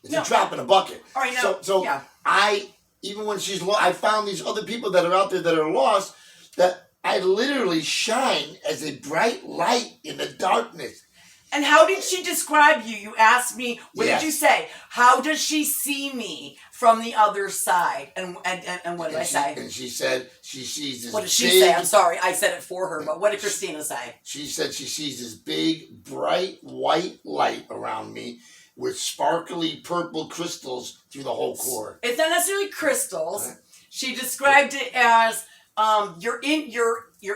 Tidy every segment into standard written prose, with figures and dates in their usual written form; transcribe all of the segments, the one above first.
It's a drop in a bucket. All right, now, So even when she's lost, I found these other people that are out there that are lost, that I literally shine as a bright light in the darkness. And how did she describe you? You asked me, what did you say? How does she see me from the other side? And what did I say? And she said she sees this. What did she say? I'm sorry, I said it for her, but what did Christina say? She said she sees this big, bright, white light around me with sparkly purple crystals through the whole core. It's not necessarily crystals. Right. She described it as your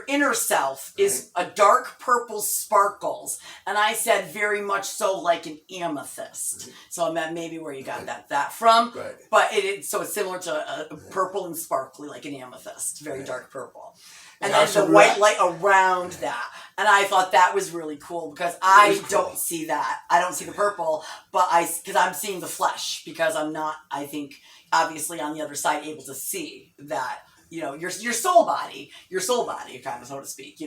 inner self is a dark purple sparkles, and I said very much so like an amethyst. So that maybe where you got that from. Right. But so it's similar to purple and sparkly like an amethyst, very dark purple. And then the white light around that. And I thought that was really cool because I don't see that. I don't see the purple, but because I'm seeing the flesh, because I'm not, I think, obviously on the other side able to see that, your soul body, kind of, so to speak,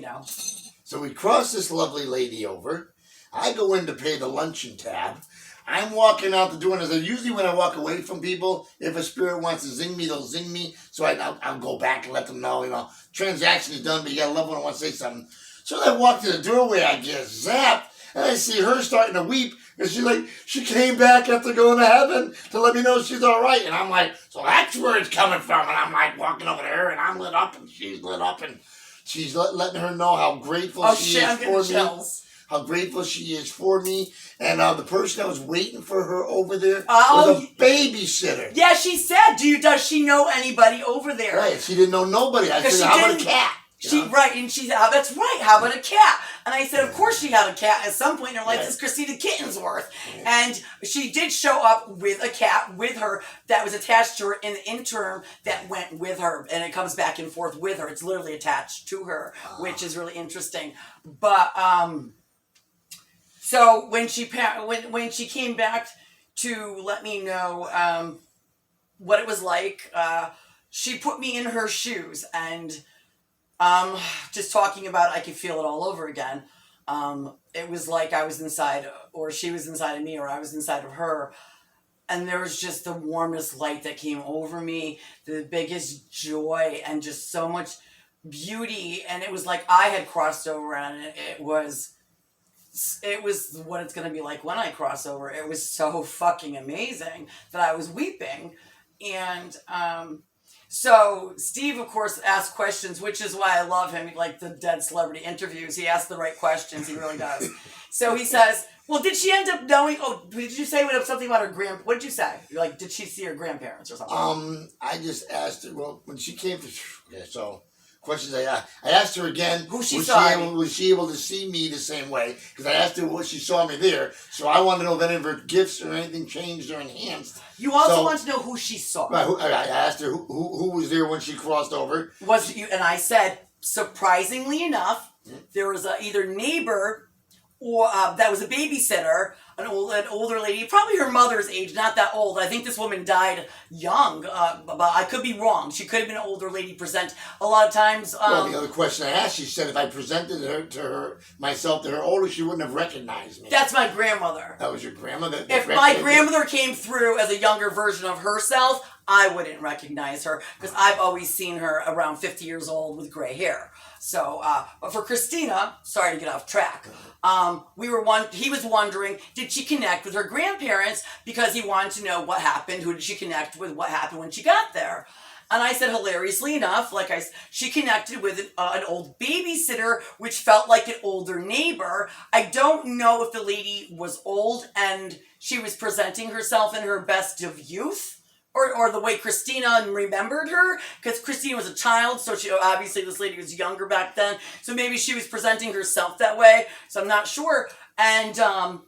So we cross this lovely lady over. I go in to pay the luncheon tab. I'm walking out the door, and usually when I walk away from people, if a spirit wants to zing me, they'll zing me. So I'll go back and let them know, transaction is done, but you got to love when I want to say something. So I walk to the doorway, I get zapped, and I see her starting to weep. And she's like, she came back after going to heaven to let me know she's all right. And I'm like, so that's where it's coming from. And I'm like walking over to her, and I'm lit up, and she's lit up, and she's letting her know how grateful she is for me. How grateful she is for me. And the person that was waiting for her over there was a babysitter. Yeah, she said, does she know anybody over there? Right, she didn't know nobody. I said, how about a cat? Right, and she said, that's right, how about a cat? And I said, of course she had a cat at some point in her life. This is Christina Kittensworth. And she did show up with a cat with her that was attached to her in the interim that went with her. And it comes back and forth with her. It's literally attached to her, which is really interesting. But, so when she came back to let me know what it was like, she put me in her shoes, and just talking about it, I could feel it all over again. It was like I was inside, or she was inside of me, or I was inside of her. And there was just the warmest light that came over me, the biggest joy, and just so much beauty. And it was like I had crossed over, and it was what it's going to be like when I cross over. It was so fucking amazing that I was weeping. And so Steve, of course, asked questions, which is why I love him. Like the dead celebrity interviews, he asks the right questions. He really does. So he says, well, did she end up knowing, did you say something about her what did you say? Like, did she see her grandparents or something? I just asked her, when she came to, questions I asked her again. Who she saw? Was she able to see me the same way? Because I asked her what she saw me there. So I wanted to know if any of her gifts or anything changed or enhanced. You also want to know who she saw. Right. I asked her who was there when she crossed over. And I said, surprisingly enough, there was either neighbor or that was a babysitter, an older lady, probably her mother's age, not that old. I think this woman died young, but I could be wrong. She could have been an older lady present. A lot of times... well, the other question I asked, she said if I presented myself to her older, she wouldn't have recognized me. That's my grandmother. That was your grandmother? If my grandmother came through as a younger version of herself, I wouldn't recognize her, because I've always seen her around 50 years old with gray hair. So, but for Christina, sorry to get off track, he was wondering, did she connect with her grandparents, because he wanted to know what happened, who did she connect with, what happened when she got there. And I said, hilariously enough, she connected with an old babysitter, which felt like an older neighbor. I don't know if the lady was old and she was presenting herself in her best of youth, or the way Christina remembered her, because Christina was a child, so obviously this lady was younger back then, so maybe she was presenting herself that way, so I'm not sure. And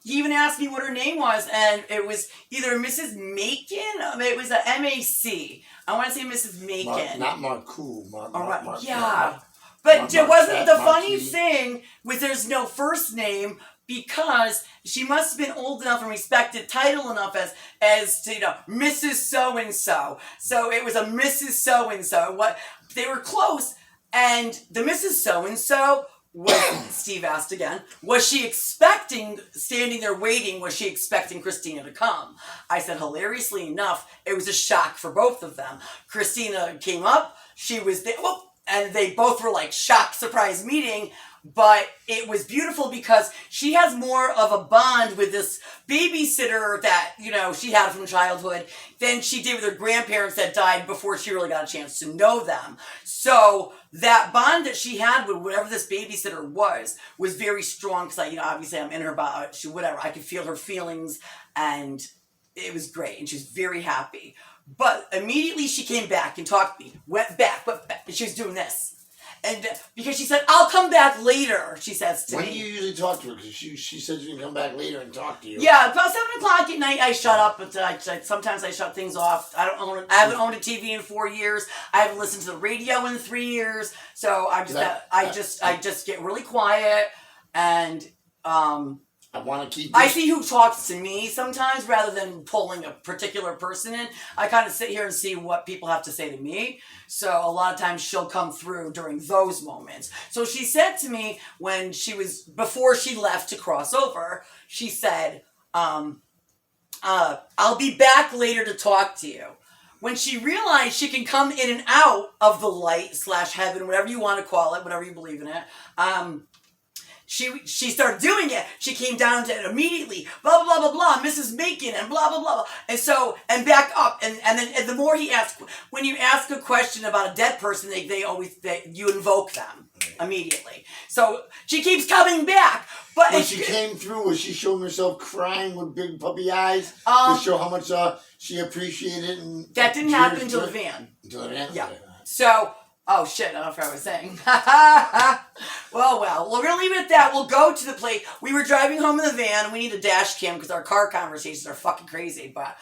he even asked me what her name was, and it was either Mrs. Macon, it was a M-A-C. I want to say Mrs. Macon. Not Marcoux. Yeah. But it wasn't the funny thing was there's no first name, because she must have been old enough and respected title enough as to, Mrs. So-and-so. So it was a Mrs. So-and-so. They were close, and the Mrs. So-and-so Steve asked again, was she expecting, standing there waiting, was she expecting Christina to come? I said, hilariously enough, it was a shock for both of them. Christina came up, she was there, and they both were like shocked, surprise meeting. But it was beautiful because she has more of a bond with this babysitter that, she had from childhood than she did with her grandparents that died before she really got a chance to know them. So that bond that she had with whatever this babysitter was very strong because, obviously I'm in her body, whatever. I could feel her feelings and it was great. And she was very happy. But immediately she came back and talked to me, went back, and she was doing this. And because she said, I'll come back later, she says to me. When do you usually talk to her? Because she said she can come back later and talk to you. Yeah, about 7 o'clock at night I shut up, but sometimes I shut things off. I haven't owned a TV in 4 years. I haven't listened to the radio in 3 years. So I just get really quiet and I want to keep this. I see who talks to me sometimes rather than pulling a particular person in. I kind of sit here and see what people have to say to me. So a lot of times she'll come through during those moments. So she said to me before she left to cross over, she said, I'll be back later to talk to you. When she realized she can come in and out of the light / heaven, whatever you want to call it, whatever you believe in it, She started doing it. She came down to it immediately. Blah, blah, blah, blah, blah. Mrs. Macon and blah, blah, blah, blah. And so, and back up. And then the more he asked, when you ask a question about a dead person, you invoke them immediately. So she keeps coming back. But when she came through, was she showing herself crying with big puppy eyes to show how much she appreciated it? That didn't happen until the van. Until the van? Yeah. So... oh, shit, I don't know what I was saying. Well, we're going to leave it at that. We'll go to the place. We were driving home in the van. We need a dash cam because our car conversations are fucking crazy. But,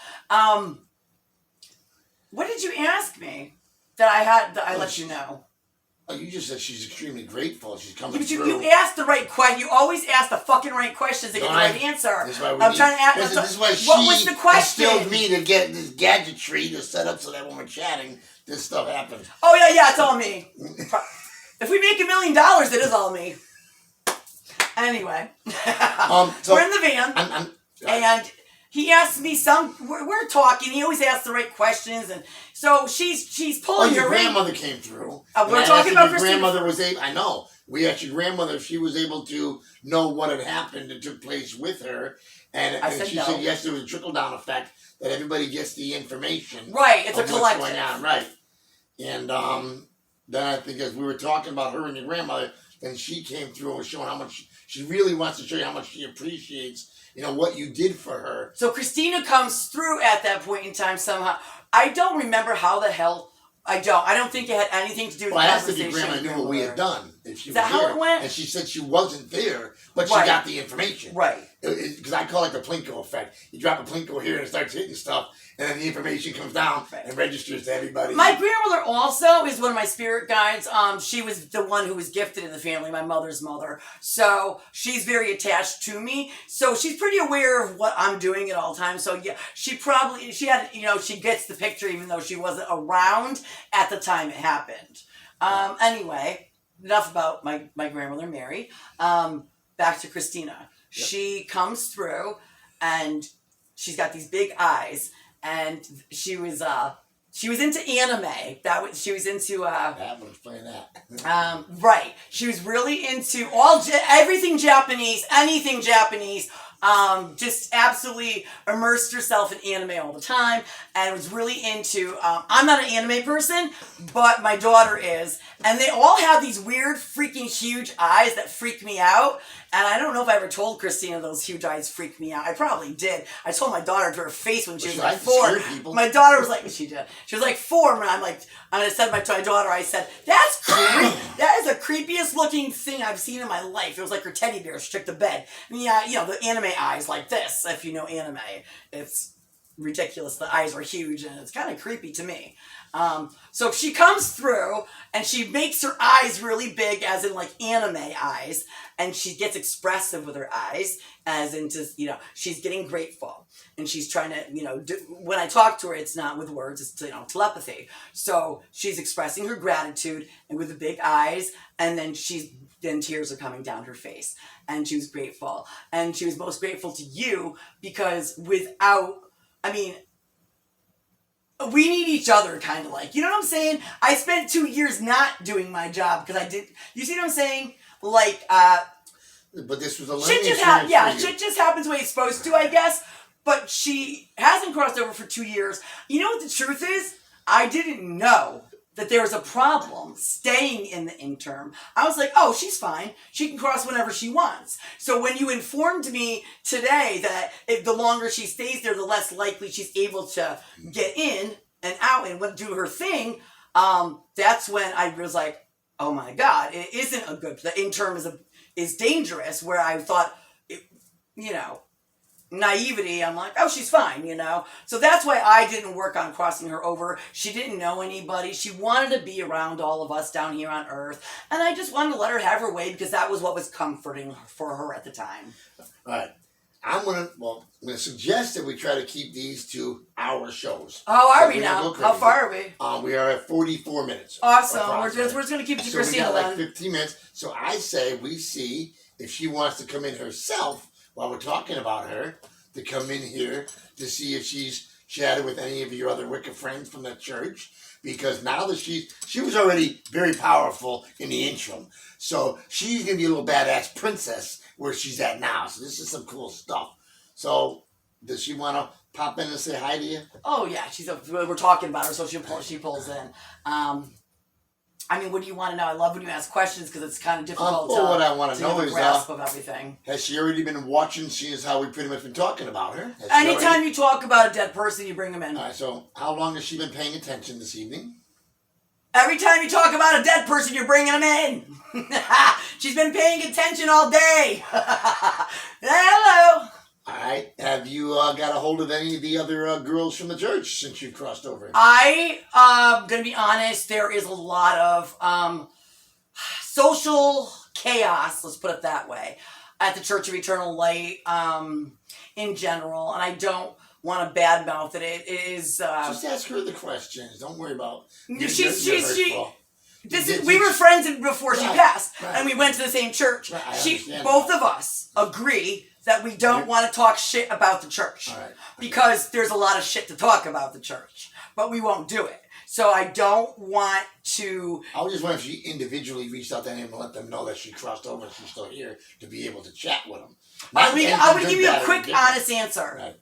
what did you ask me that I let you know? Oh, you just said she's extremely grateful. She's coming but through. You asked the right question. You always ask the fucking right questions to get the right answer. This is why I'm trying to ask. This is why what was the question? Instilled me to get this gadgetry to set up so that when we're chatting, this stuff happens. Oh, yeah, it's all me. If we make $1 million, it is all me. Anyway. So we're in the van. And he asked me we're talking. He always asks the right questions. And so she's pulling her. Your grandmother came through. We're talking about your grandmother was able. I know. We asked your grandmother if she was able to know what had happened that took place with her. And she said yes, there was a trickle-down effect that everybody gets the information. Right, it's a collective. What's going on, right. And then I think as we were talking about her and your grandmother, then she came through and was showing how much she really wants to show you how much she appreciates, what you did for her. So Christina comes through at that point in time somehow. I don't remember how the hell. I don't think it had anything to do with the conversation. I asked if your grandma knew what we had done. If she Is that how it went? And she said she wasn't there, but she got the information. Right. Because I call it the Plinko effect. You drop a Plinko here and it starts hitting stuff, and then the information comes down and registers to everybody. My grandmother also is one of my spirit guides. She was the one who was gifted in the family, my mother's mother. So she's very attached to me. So she's pretty aware of what I'm doing at all times. So yeah, she had, she gets the picture even though she wasn't around at the time it happened. Anyway, enough about my grandmother, Mary. Back to Christina. Yep. She comes through and she's got these big eyes. And she was into anime. She was into that would explain that. Right. She was really into everything Japanese, anything Japanese. Just absolutely immersed herself in anime all the time, and was really into. I'm not an anime person, but my daughter is, and they all have these weird, freaking huge eyes that freak me out. And I don't know if I ever told Christina those huge eyes freak me out. I probably did. I told my daughter to her face when she was like 4. My daughter was like, she did. She was like 4, and I said to my daughter, I said, that's creepy. That is the creepiest looking thing I've seen in my life. It was like her teddy bear. She took the bed. And the anime eyes like this. If you know anime, it's ridiculous. The eyes are huge, and it's kind of creepy to me. So she comes through and she makes her eyes really big, as in like anime eyes, and she gets expressive with her eyes, as into, she's getting grateful, and she's trying to, when I talk to her, it's not with words, it's, telepathy. So she's expressing her gratitude and with the big eyes, and then she's then tears are coming down her face. And she was grateful. And she was most grateful to you because we need each other, kind of like. You know what I'm saying? I spent 2 years not doing my job because I did. You see what I'm saying? Like, but this was a learning experience for you. shit just happens the way it's supposed to, I guess. But she hasn't crossed over for 2 years. You know what the truth is? I didn't know that there was a problem staying in the interim. I was like, oh, she's fine. She can cross whenever she wants. So when you informed me today that if the longer she stays there, the less likely she's able to get in and out and do her thing, that's when I was like, oh my God, it isn't a good, the interim is dangerous, where I thought, naivety, I'm like, oh, she's fine, So that's why I didn't work on crossing her over. She didn't know anybody. She wanted to be around all of us down here on Earth. And I just wanted to let her have her way because that was what was comforting for her at the time. All right. I'm going to suggest that we try to keep these to our shows. How are we now? How far are we? We are at 44 minutes. Awesome. We're just going to keep it to Christina we got then. 15 minutes. So I say we see if she wants to come in herself while we're talking about her, to come in here to see if she's chatted with any of your other Wicca friends from the church. Because now that she was already very powerful in the interim. So she's going to be a little badass princess where she's at now. So this is some cool stuff. So does she want to pop in and say hi to you? Oh, yeah. We're talking about her, so she pulls in. What do you want to know? I love when you ask questions because it's kind of difficult what I want to know have a is grasp of everything. Has she already been watching? Seeing as how we pretty much been talking about her. Anytime you talk about a dead person, you bring them in. All right. So how long has she been paying attention this evening? Every time you talk about a dead person, you're bringing them in. She's been paying attention all day. Hello. All right. Have you got a hold of any of the other girls from the church since you crossed over? I'm going to be honest. There is a lot of social chaos, let's put it that way, at the Church of Eternal Light in general. And I don't want to badmouth it. It is... just ask her the questions. Don't worry about... We were friends before she passed. Right. And we went to the same church. Right, both of us agree that we don't want to talk shit about the church. Right. Because there's a lot of shit to talk about the church. But we won't do it. So I don't want to... I was just wondering if she individually reached out to him and let them know that she crossed over and she's still here to be able to chat with them. I would give you a quick, honest answer. Right.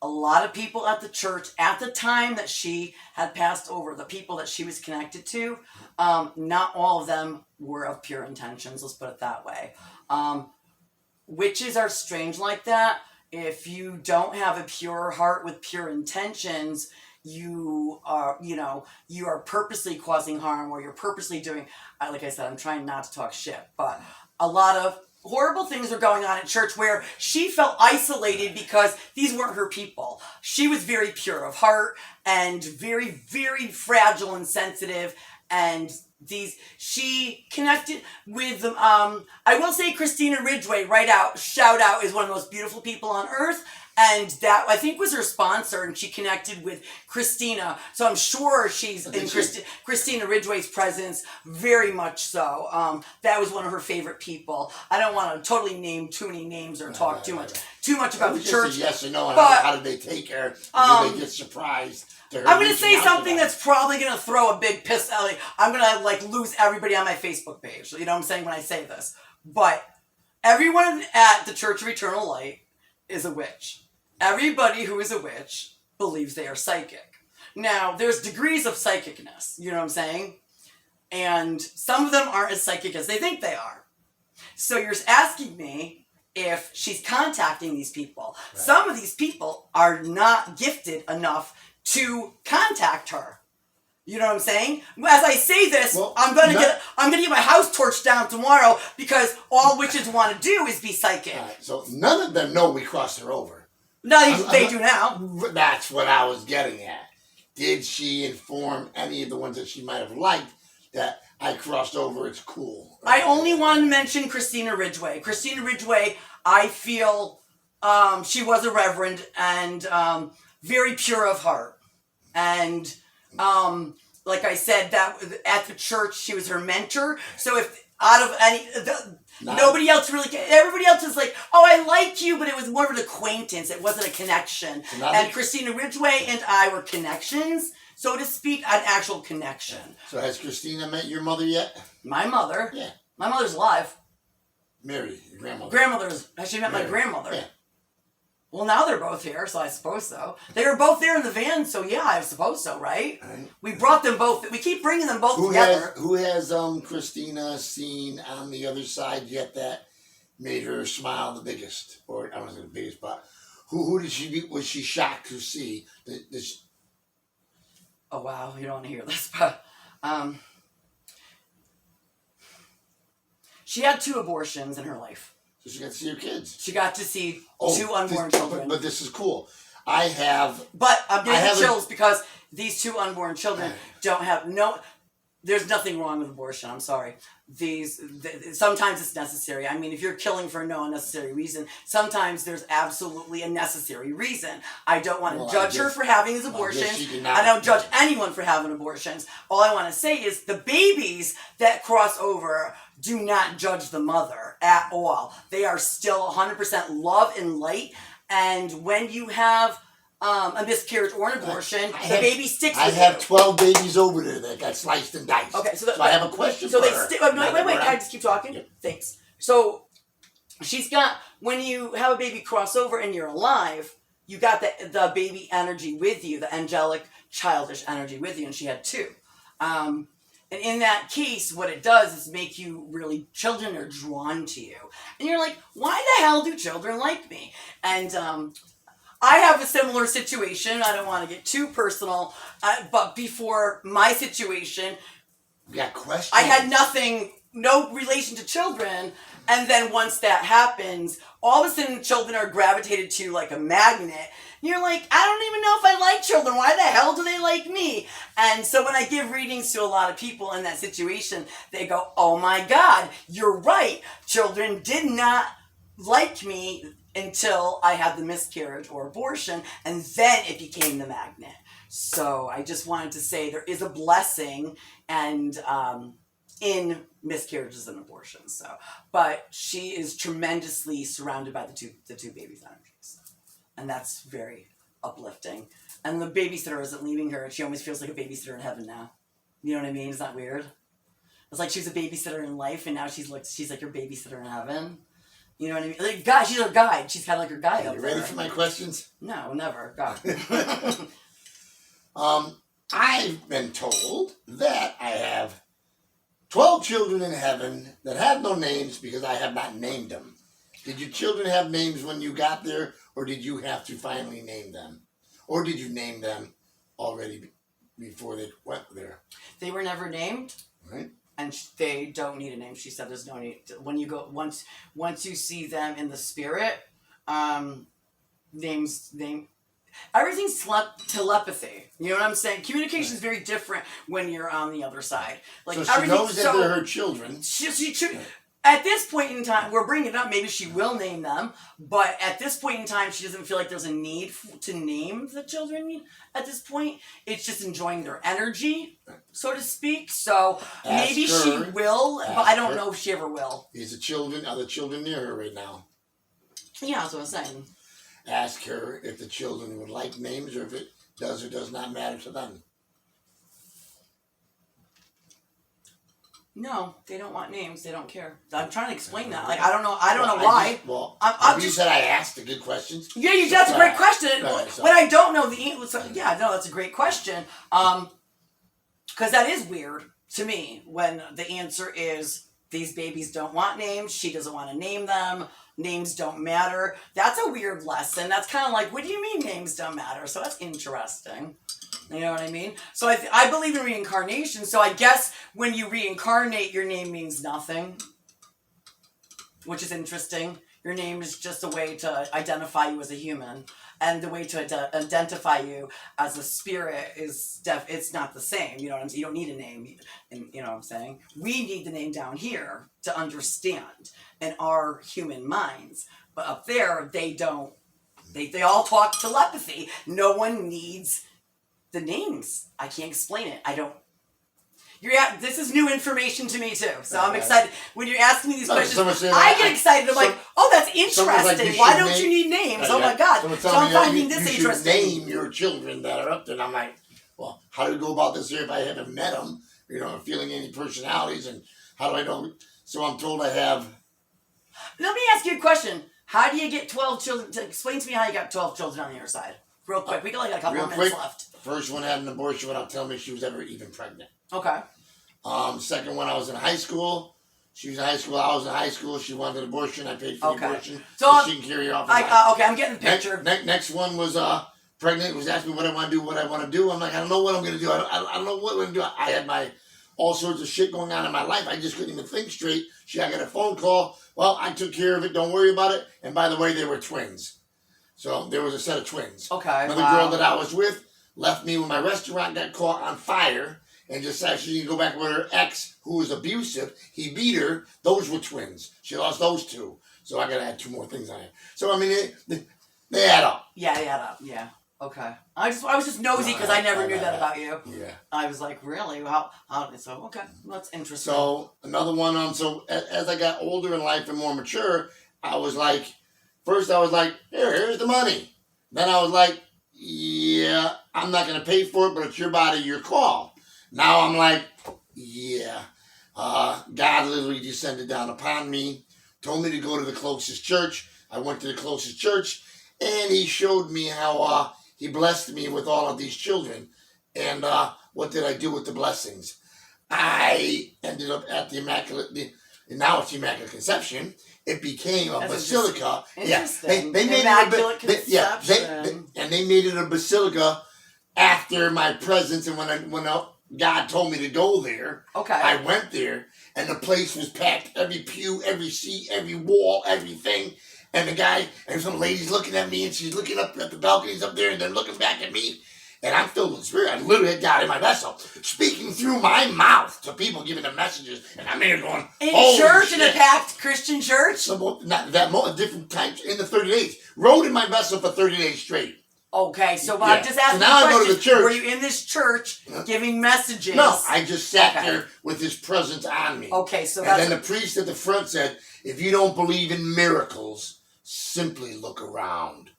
A lot of people at the church, at the time that she had passed over, the people that she was connected to, not all of them were of pure intentions, let's put it that way. Witches are strange like that. If you don't have a pure heart with pure intentions, you are purposely causing harm, or you're purposely doing, like I said, I'm trying not to talk shit, but a lot of horrible things are going on at church where she felt isolated because these weren't her people. She was very pure of heart and very, very fragile and sensitive, and she connected with I will say Christina Ridgway, shout out, is one of the most beautiful people on earth. And that, I think, was her sponsor, and she connected with Christina. So I'm sure she's in Christina Ridgway's presence, very much so. That was one of her favorite people. I don't want to totally name too many names or talk too much about the church. Yes or no, and how did they take her? Did they get surprised? I'm going to say something that's probably going to throw a big piss out. I'm going to lose everybody on my Facebook page. You know what I'm saying when I say this? But everyone at the Church of Eternal Light is a witch. Everybody who is a witch believes they are psychic. Now, there's degrees of psychicness, you know what I'm saying? And some of them aren't as psychic as they think they are. So you're asking me if she's contacting these people. Right. Some of these people are not gifted enough to contact her. You know what I'm saying? As I say this, I'm gonna get my house torched down tomorrow because all witches want to do is be psychic. Right, so none of them know we crossed her over. No, they do now. That's what I was getting at. Did she inform any of the ones that she might have liked that I crossed over? It's cool. I only want to mention Christina Ridgway. Christina Ridgway, I feel she was a reverend and very pure of heart. And like I said, that at the church, she was her mentor. So if out of any, nobody else really, everybody else is like, oh, I like you, but it was more of an acquaintance. It wasn't a connection. And Christina Ridgway and I were connections, so to speak, an actual connection. So has Christina met your mother yet? My mother? Yeah. My mother's alive. Mary, your grandmother. Grandmother's, she met my grandmother. Yeah. Well, now they're both here, so I suppose so. They were both there in the van, so yeah, I suppose so, right? We brought them both. We keep bringing them both together. Who has Christina seen on the other side yet that made her smile the biggest? Or I don't know the biggest, but who did she was she shocked to see? Oh wow, you don't want to hear this, but she had 2 abortions in her life. So she got to see her kids. She got to see 2 unborn children. But this is cool. I have... But I'm getting chills because these 2 unborn children don't have there's nothing wrong with abortion. I'm sorry. Sometimes it's necessary. I mean, if you're killing for no unnecessary reason, sometimes there's absolutely a necessary reason. I don't want to judge her for having these abortions. I don't judge anyone for having abortions. All I want to say is the babies that cross over do not judge the mother at all. They are still 100% love and light. And when you have a miscarriage or an abortion, the baby sticks with you. I have 12 babies over there that got sliced and diced. Okay, so I have a question for her. Wait, can I just keep talking? Yeah. Thanks. So she's got, when you have a baby cross over and you're alive, you got the baby energy with you, the angelic, childish energy with you, and she had 2. And in that case, what it does is make you really, children are drawn to you. And you're like, why the hell do children like me? And I have a similar situation. I don't want to get too personal, but before my situation, questions. I had no relation to children. And then once that happens, all of a sudden children are gravitated to like a magnet. And you're like, I don't even know if I like children. Why the hell do they like me? And so when I give readings to a lot of people in that situation, they go, oh my God, you're right. Children did not like me until I had the miscarriage or abortion, and then it became the magnet. So I just wanted to say there is a blessing and in miscarriages and abortions. So, but she is tremendously surrounded by the two babies' energies, and that's very uplifting. And the babysitter isn't leaving her, and she almost feels like a babysitter in heaven now. You know what I mean? Is that weird? It's like she was a babysitter in life, and now she's like your babysitter in heaven. You know what I mean? Like, God, she's her guide. She's kind of like her guide. Are you ready for my questions? No, never. God. I've been told that I have 12 children in heaven that have no names because I have not named them. Did your children have names when you got there, or did you have to finally name them? Or did you name them already before they went there? They were never named. Right. And they don't need a name. She said there's no need. When you go, once you see them in the spirit, everything's telepathy. You know what I'm saying? Communication is very different when you're on the other side. Like, so she knows that they're her children. At this point in time, we're bringing it up. Maybe she will name them, but at this point in time, she doesn't feel like there's a need to name the children. At this point, it's just enjoying their energy, so to speak. So maybe she will, but I don't know if she ever will. Are the children near her right now? Yeah, that's what I'm saying. Ask her if the children would like names, or if it does or does not matter to them. No, they don't want names. They don't care. I'm trying to explain that. Like, I don't know why. You said I asked the good questions. Yeah, that's a great question. When I don't know the answer, that's a great question. Because that is weird to me when the answer is these babies don't want names. She doesn't want to name them. Names don't matter. That's a weird lesson. That's kind of like, what do you mean names don't matter? So that's interesting. You know what I mean? So I believe in reincarnation. So I guess when you reincarnate, your name means nothing, which is interesting. Your name is just a way to identify you as a human, and the way to identify you as a spirit is it's not the same. You know what I'm saying? You don't need a name. And you know what I'm saying? We need the name down here to understand in our human minds, but up there they don't. They all talk telepathy. No one needs the names. I can't explain it. This is new information to me too, so I'm excited when you're asking me these questions. Saying, I get excited. I'm like, oh, that's interesting. Like, Why don't you need names? Oh my God! So I'm finding this interesting. Name your children that are up there. And I'm like, well, how do we go about this here if I haven't met them? Feeling any personalities, and how do I know? So I'm told I have. Let me ask you a question. How do you get 12 children? Explain to me how you got 12 children on your side. Real quick. We only got a couple of minutes left. First one had an abortion without telling me she was ever even pregnant. Okay. Second one, I was in high school. She was in high school. I was in high school. She wanted an abortion. I paid for the abortion. So she can carry her off. Okay, I'm getting the picture. Next one was pregnant. Was asking me what I want to do. I'm like, I don't know what I'm going to do. I don't know what I'm going to do. I had all sorts of shit going on in my life. I just couldn't even think straight. I got a phone call. Well, I took care of it. Don't worry about it. And by the way, they were twins. So there was a set of twins. Okay. Another girl that I was with left me when my restaurant got caught on fire and decided she needed to go back with her ex, who was abusive. He beat her. Those were twins. She lost those two. So I got to add 2 more things on it. So, I mean, they add up. Yeah, they add up. Yeah. Okay. I was just nosy because I never knew that about you. Yeah. I was like, really? How? So, okay. That's interesting. So, another one so as I got older in life and more mature, I was like, first I was like, here's the money. Then I was like, yeah, I'm not going to pay for it, but it's your body, your call. Now I'm like, yeah. God literally descended down upon me, told me to go to the closest church. I went to the closest church, and he showed me how he blessed me with all of these children. And what did I do with the blessings? I ended up at the now it's Immaculate Conception. It became a basilica. Interesting. They made Immaculate Conception. They made it a basilica after my presence, and when God told me to go there, I went there, and the place was packed. Every pew, every seat, every wall, everything. And the guy, and some lady's looking at me, and she's looking up at the balconies up there, and they're looking back at me. And I'm filled with the Spirit. I literally had God in my vessel, speaking through my mouth to people, giving them messages. And I'm here going, in church, in a packed Christian church? Different times in the 30 days. Rode in my vessel for 30 days straight. Okay, so I'm just asking now I go to the church. Were you in this church giving messages? No, I just sat there with his presence on me. Okay, so and then the priest at the front said, if you don't believe in miracles, simply look around.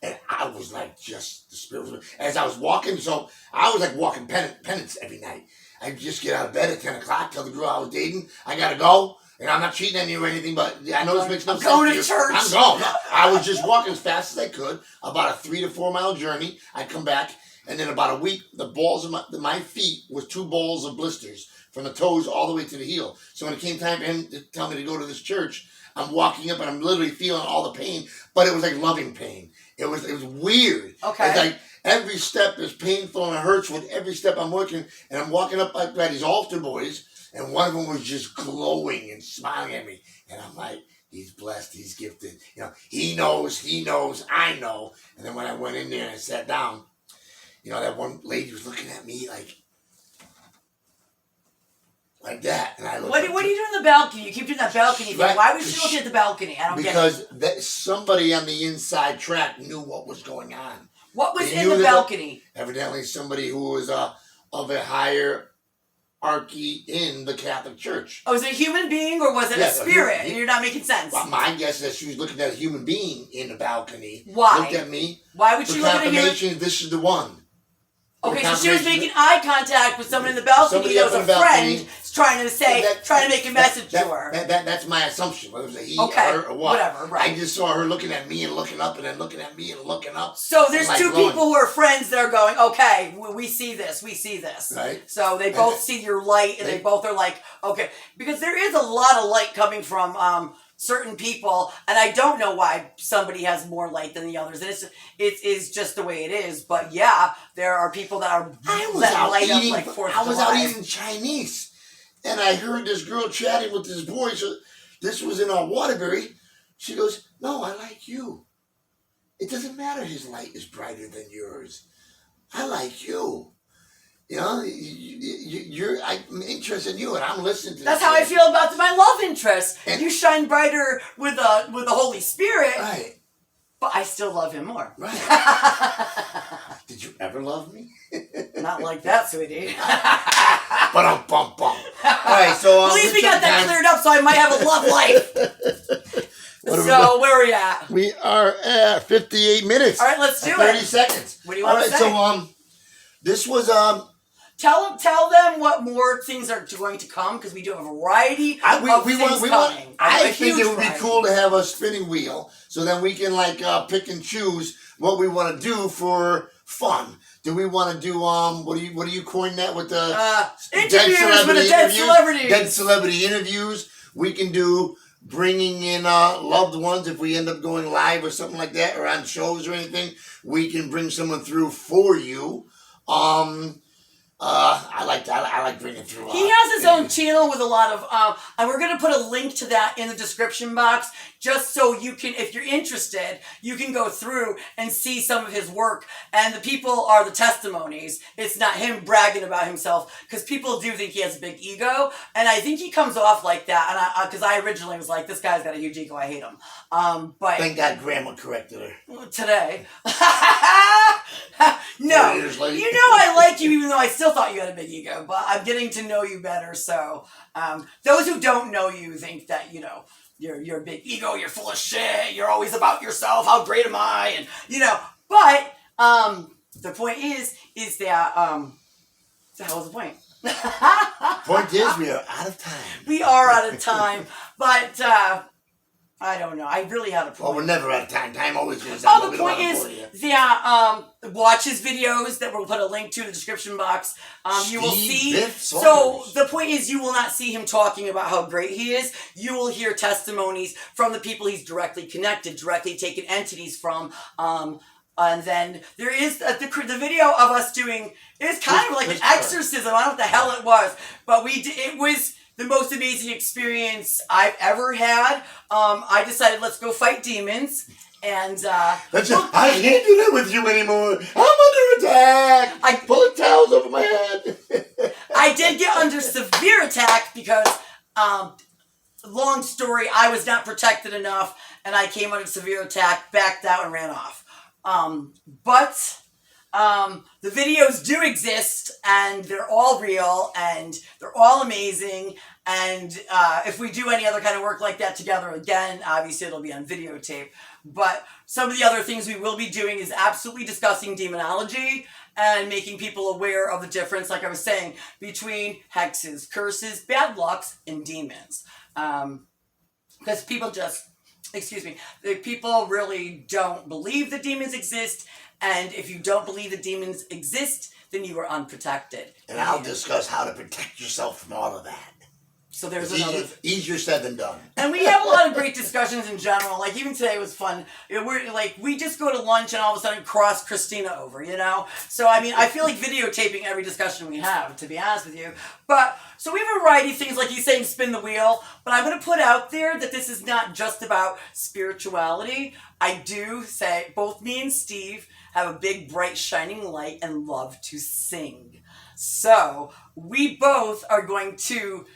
And I was like, just the Spirit. As I was walking, so I was like walking penance every night. I just get out of bed at 10 o'clock, tell the girl I was dating, I got to go. And I'm not cheating on you or anything, but I know this makes no sense. I'm going to church. I'm going. I was just walking as fast as I could, about a 3 to 4 mile journey. I'd come back, and then about a week, the balls of my feet was 2 balls of blisters from the toes all the way to the heel. So when it came time for him to tell me to go to this church, I'm walking up and I'm literally feeling all the pain, but it was like loving pain. It was weird. Okay. It's like every step is painful and it hurts with every step I'm working, and I'm walking up like these altar boys. And one of them was just glowing and smiling at me. And I'm like, he's blessed, he's gifted. He knows, I know. And then when I went in there and I sat down, that one lady was looking at me like that. And I looked what are you doing on the balcony? You keep doing that balcony thing. Why was she looking at the balcony? I don't get it. Because somebody on the inside track knew what was going on. What was in the balcony? Evidently somebody who was of a higher hierarchy in the Catholic Church. Oh, was it a human being or was it a spirit? You're not making sense. Well, my guess is that she was looking at a human being in the balcony. Why? Looked at me. Why would she look at a human? This is the one. Okay, so she was making eye contact with someone in the balcony that was a friend trying to make a message to her. That's my assumption, whether it was a he, her, or what. Whatever, right. I just saw her looking at me and looking up and then looking at me and looking up. So there's 2 people who are friends that are going, okay, we see this. Right. So they both see your light and they both are like, okay. Because there is a lot of light coming from certain people, and I don't know why somebody has more light than the others. And it is just the way it is. But yeah, there are people that are light up like 4th of July. I was out eating Chinese, and I heard this girl chatting with this boy. So this was in Waterbury. She goes, "No, I like you. It doesn't matter. His light is brighter than yours. I like you." I'm interested in you, and I'm listening to. That's how I feel about my love interest. And you shine brighter with the Holy Spirit, right? But I still love him more. Right? Did you ever love me? Not like that, sweetie. Bum. All right, so at least we got that cleared up, so I might have a love life. So where are we at? We are at 58 minutes. All right, let's do 30 it. seconds. What do you want to say? So this was Tell them what more things are going to come, because we do have a variety of things coming. I think it would be cool to have a spinning wheel, so then we can pick and choose what we want to do for fun. Do we want to do what do you coin that with the interviews with the dead celebrities? Dead celebrity interviews. We can do bringing in loved ones if we end up going live or something like that, or on shows or anything. We can bring someone through for you. I like bringing through. He has his own channel with a lot of, and we're gonna put a link to that in the description box, just so you can, if you're interested, you can go through and see some of his work. And the people are the testimonies. It's not him bragging about himself, because people do think he has a big ego, and I think he comes off like that. And because I originally was like, this guy's got a huge ego, I hate him. But thank God Grandma corrected her today. No, you know I like you, even though I still thought you had a big ego, but I'm getting to know you better. So those who don't know you think that, you know, you're a big ego, you're full of shit, you're always about yourself, how great am I, and you know, but the point is that so what was the point? Point is, we are out of time. We are out of time, but I don't know. I really had a point. Well, we're never out of time. Time always goes out. Oh, the point is, watch his videos that we'll put a link to in the description box. You will see. So the point is, you will not see him talking about how great he is. You will hear testimonies from the people he's directly connected, directly taken entities from. And then there is the video of us doing. It's kind of like an exorcism. I don't know what the hell it was, but it was the most amazing experience I've ever had. I decided, let's go fight demons. And I can't do that with you anymore. I'm under attack. I pull towels over my head. I did get under severe attack because, long story, I was not protected enough, and I came under severe attack, backed out, and ran off. But the videos do exist, and they're all real, and they're all amazing. And if we do any other kind of work like that together again, obviously it'll be on videotape. But some of the other things we will be doing is absolutely discussing demonology and making people aware of the difference, like I was saying, between hexes, curses, bad lucks, and demons. Because people people really don't believe that demons exist. And if you don't believe that demons exist, then you are unprotected. And I'll discuss how to protect yourself from all of that. So there's easier said than done. And we have a lot of great discussions in general. Like even today was fun. We just go to lunch and all of a sudden cross Christina over, you know? So I mean, I feel like videotaping every discussion we have, to be honest with you. But so we have a variety of things, like he's saying, spin the wheel. But I'm going to put out there that this is not just about spirituality. I do say both me and Steve have a big, bright, shining light and love to sing. So we both are going to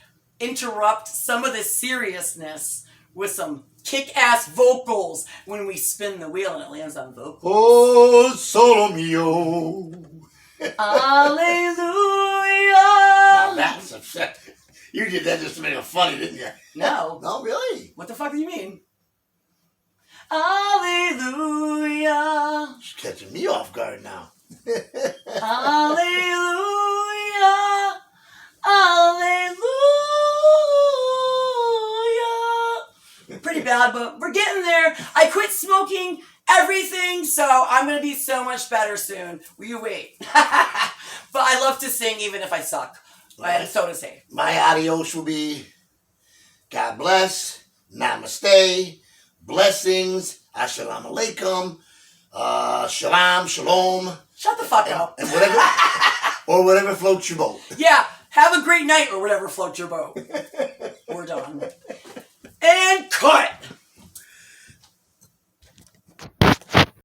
interrupt some of the seriousness with some kick-ass vocals when we spin the wheel and it lands on vocals. Oh, solo mio. Hallelujah. Now that's upset. You did that just to make it funny, didn't you? No. No, really? What the fuck do you mean? Hallelujah. She's catching me off guard now. Hallelujah. Hallelujah. Pretty bad, but we're getting there. I quit smoking everything, so I'm going to be so much better soon. Will you wait? But I love to sing even if I suck. Right. And so does he. My adios will be God bless, namaste, blessings, assalamu alaikum, shalom, shalom. Shut the fuck up. And whatever, or whatever floats your boat. Yeah, have a great night or whatever floats your boat. We're done. And cut!